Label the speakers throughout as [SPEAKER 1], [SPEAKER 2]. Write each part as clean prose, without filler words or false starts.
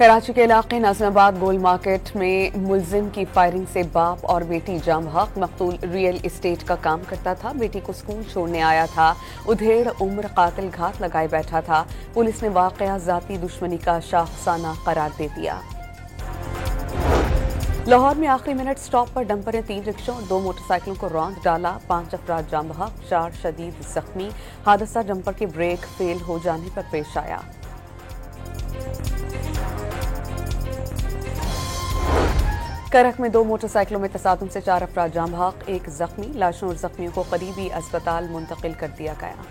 [SPEAKER 1] कराची के इलाके नाज़िमाबाद गोल मार्केट में मुलजिम की फायरिंग से बाप और बेटी जाम हक। मकतूल रियल एस्टेट का काम करता था, बेटी को स्कूल छोड़ने आया था। उधेड़ उम्र कातिल घात लगाए बैठा था। पुलिस ने वाकया जाती दुश्मनी का शाखसाना करार दे दिया। लाहौर में आखिरी मिनट स्टॉप पर डंपर ने 3 रिक्शों और 2 मोटरसाइकिलों को रौंद डाला। 5 अफराद जाम बहक, 4 शदीद जख्मी। हादसा डंपर के ब्रेक फेल हो जाने पर पेश आया। करक में 2 मोटरसाइकिलों में तसादुम से 4 अफराद जाम बहक, 1 जख्मी। लाशों और जख्मियों को करीबी अस्पताल मुंतकिल कर दिया गया।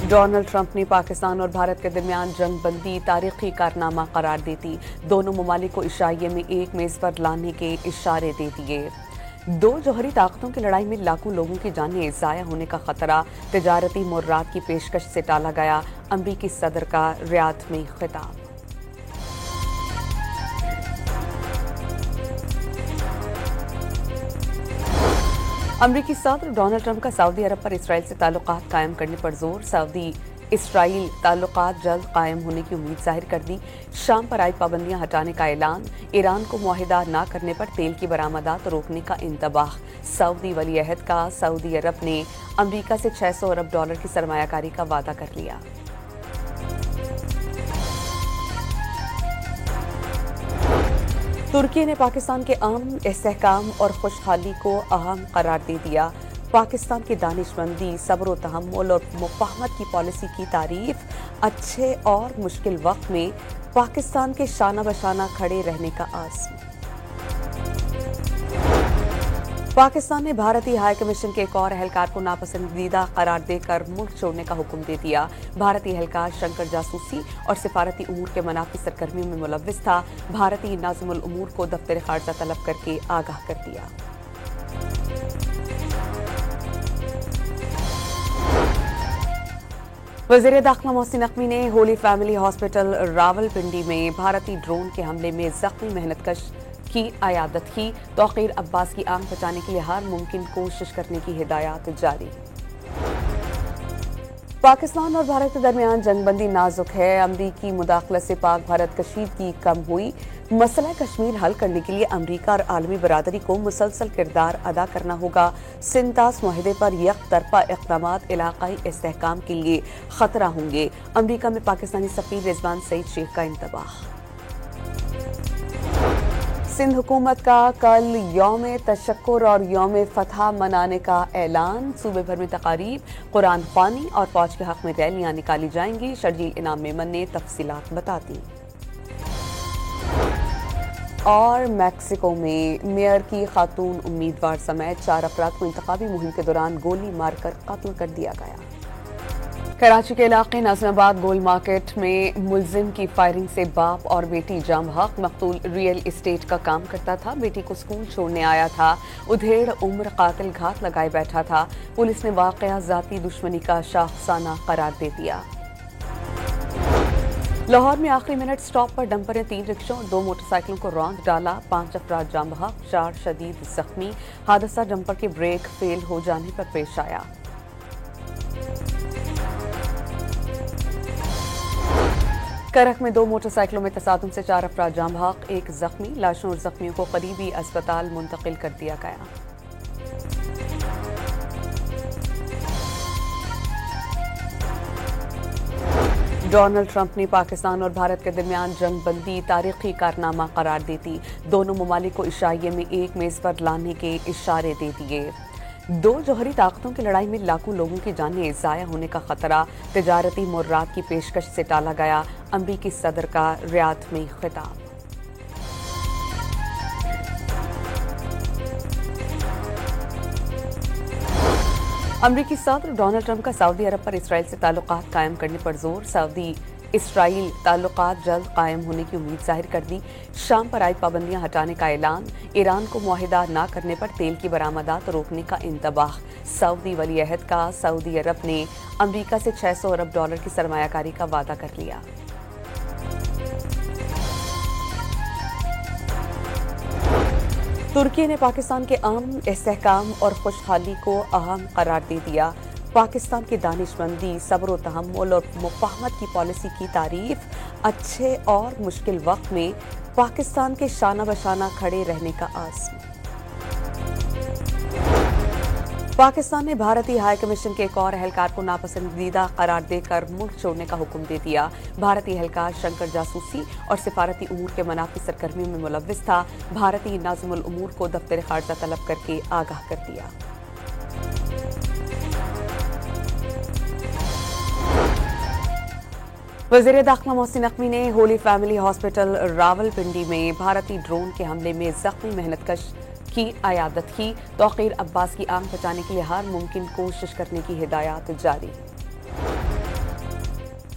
[SPEAKER 1] डोनाल्ड ट्रंप ने पाकिस्तान और भारत के दरमियान जंग बंदी तारीखी कारनामा करार दी थी। दोनों ममालिक को इशाइये में एक मेज पर लाने के इशारे दे दिए। 2 जौहरी ताकतों की लड़ाई में लाखों लोगों की जानें ज़ाया होने का खतरा। तिजारती मुर्रात की पेशकश से टाला गया। अमरीकी सदर का रियाद में खिताब। अमरीकी सदर डोनाल्ड ट्रंप का सऊदी अरब पर इसराइल से ताल्लुकात कायम करने पर जोर। सऊदी इसराइल ताल्लुकात जल्द कायम होने की उम्मीद जाहिर कर दी। शाम पर आयद पाबंदियां हटाने का ऐलान। ईरान को मुआहिदा न करने पर तेल की बरामदात रोकने का इंतबाह। सऊदी वली अहद का सऊदी अरब ने अमरीका से $600 अरब की सरमायाकारी का वादा कर लिया। तुर्की ने पाकिस्तान के अमन, इस्तेहकाम और खुशहाली को अहम करार दे दिया। पाकिस्तान की दानिशमंदी, सब्र व तहम्मुल और मुफाहमत की पॉलिसी की तारीफ। अच्छे और मुश्किल वक्त में पाकिस्तान के शाना बशाना खड़े रहने का आज़म। पाकिस्तान ने भारतीय हाई कमीशन के एक और एहलकार को नापसंदीदा करार देकर मुल्क छोड़ने का हुक्म दे दिया। भारतीय एहलकार शंकर जासूसी और सिफारती उमूर के मनाफी सरगर्मियों में मुलव्विस था। भारतीय नाज़िमुल उमूर को दफ्तर खारजा तलब करके आगाह कर दिया। वज़ीर दाखिला मोहसिन नकवी ने होली फैमिली हॉस्पिटल रावलपिंडी में भारतीय ड्रोन के हमले में जख्मी मेहनतकश की अयादत की। तौक़ीर अब्बास की आंख बचाने के लिए हर मुमकिन कोशिश करने की हिदायत जारी। पाकिस्तान और भारत के दरमियान जंगबंदी नाजुक है। अमरीकी मुदाखलत से पाक भारत कशीदगी कम हुई। मसला कश्मीर हल करने के लिए अमरीका और आलमी बरादरी को मुसलसल किरदार अदा करना होगा। सिंतास मुआहदे पर यकतरफा इक़दामात इलाक़ाई इस्तेहकाम के लिए खतरा होंगे। अमरीका में पाकिस्तानी सफ़ीर रिजवान सईद शेख का इंतबाह। सिंध हुकूमत का कल यौम तशक्कुर और यौम फतह मनाने का ऐलान। सूबे भर में तकारीब, कुरान ख्वानी और फौज के हक में रैलियां निकाली जाएंगी। शर्जील इनाम मेमन ने तफसीलात बताती। और मैक्सिको में मेयर की खातून उम्मीदवार समेत 4 अफराद को इंतखाबी मुहिम के दौरान गोली मारकर कत्ल कर दिया गया। कराची के इलाके नाज़िमाबाद गोल मार्केट में मुलजिम की फायरिंग से बाप और बेटी जाम हक। मकतूल रियल एस्टेट का काम करता था, बेटी को स्कूल छोड़ने आया था। उधेड़ उम्र कातिल घात लगाए बैठा था। पुलिस ने वाकया जाती दुश्मनी का शाखसाना करार दे दिया। लाहौर में आखिरी मिनट स्टॉप पर डंपर ने 3 रिक्शों और 2 मोटरसाइकिलों को रौंद डाला। 5 अफराद जाम बहक, 4 शदीद जख्मी। हादसा डंपर के ब्रेक फेल हो जाने पर पेश आया। करक में 2 मोटरसाइकिलों में तसादुम से 4 अफराद जाम बहक, 1 जख्मी। लाशों और जख्मियों को करीबी अस्पताल मुंतकिल कर दिया गया। डोनाल्ड ट्रंप ने पाकिस्तान और भारत के दरमियान जंग बंदी तारीखी कारनामा करार दी थी। दोनों ममालिक को इशाइये में एक मेज पर लाने के इशारे दे दिए। 2 जौहरी ताकतों की लड़ाई में लाखों लोगों की जानें ज़ाया होने का खतरा। तिजारती मुर्रात की पेशकश से टाला गया। अमरीकी सदर का रियाद में खिताब। अमरीकी सदर डोनाल्ड ट्रंप का सऊदी अरब पर इसराइल से ताल्लुकात कायम करने पर जोर। सऊदी इसराइल ताल्लुकात जल्द कायम होने की उम्मीद जाहिर कर दी। शाम पर आयद पाबंदियां हटाने का ऐलान। ईरान को मुआहिदा न करने पर तेल की बरामदात रोकने का इंतबाह। सऊदी वली अहद का सऊदी अरब ने अमरीका से $600 अरब की सरमायाकारी का वादा कर लिया। तुर्की ने पाकिस्तान के अमन, इस्तेहकाम और खुशहाली को अहम करार दे दिया। पाकिस्तान की दानिशमंदी, सब्र व तहम्मुल और मुफाहमत की पॉलिसी की तारीफ। अच्छे और मुश्किल वक्त में पाकिस्तान के शाना बशाना खड़े रहने का आज़म। पाकिस्तान ने भारतीय हाई कमीशन के एक और एहलकार को नापसंदीदा करार देकर मुल्क छोड़ने का हुक्म दे दिया। भारतीय एहलकार शंकर जासूसी और सिफारती उमूर के मनाफी सरगर्मियों में मुलव्विस था। भारतीय नाज़िमुल उमूर को दफ्तर खारजा तलब करके आगाह कर दिया। वज़ीर दाखिला मोहसिन नकवी ने होली फैमिली हॉस्पिटल रावलपिंडी में भारतीय ड्रोन के हमले में जख्मी मेहनतकश की अयादत की। तौक़ीर अब्बास की आंख बचाने के लिए हर मुमकिन कोशिश करने की हिदायत जारी।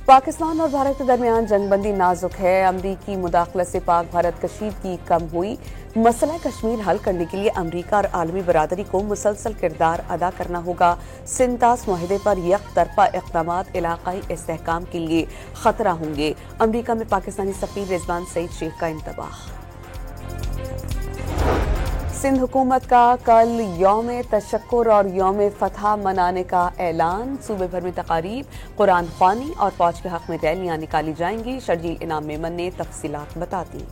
[SPEAKER 1] पाकिस्तान और भारत के दरमियान जंगबंदी नाजुक है। अमरीकी मुदाखलत से पाक भारत कशीदगी कम हुई। मसला कश्मीर हल करने के लिए अमरीका और आलमी बरादरी को मुसलसल किरदार अदा करना होगा। सिंतास मुआहदे पर यकतरफा इक़दामात इलाक़ाई इस्तेहकाम के लिए खतरा होंगे। अमरीका में पाकिस्तानी सफ़ीर रिजवान सईद शेख का इंतबाह। सिंध हुकूमत का कल यौम तशक्कुर और यौम फतह मनाने का ऐलान। सूबे भर में तकारीब, कुरान ख्वानी और फौज के हक में रैलियां निकाली जाएंगी। शर्जील इनाम मेमन ने तफसीलात बता दी।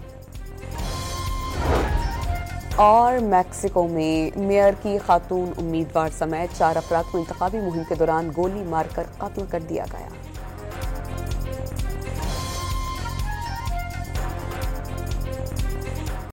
[SPEAKER 1] और मैक्सिको में मेयर की खातून उम्मीदवार समेत 4 अफराद को इंतखाबी मुहिम के दौरान गोली मारकर कत्ल कर दिया गया।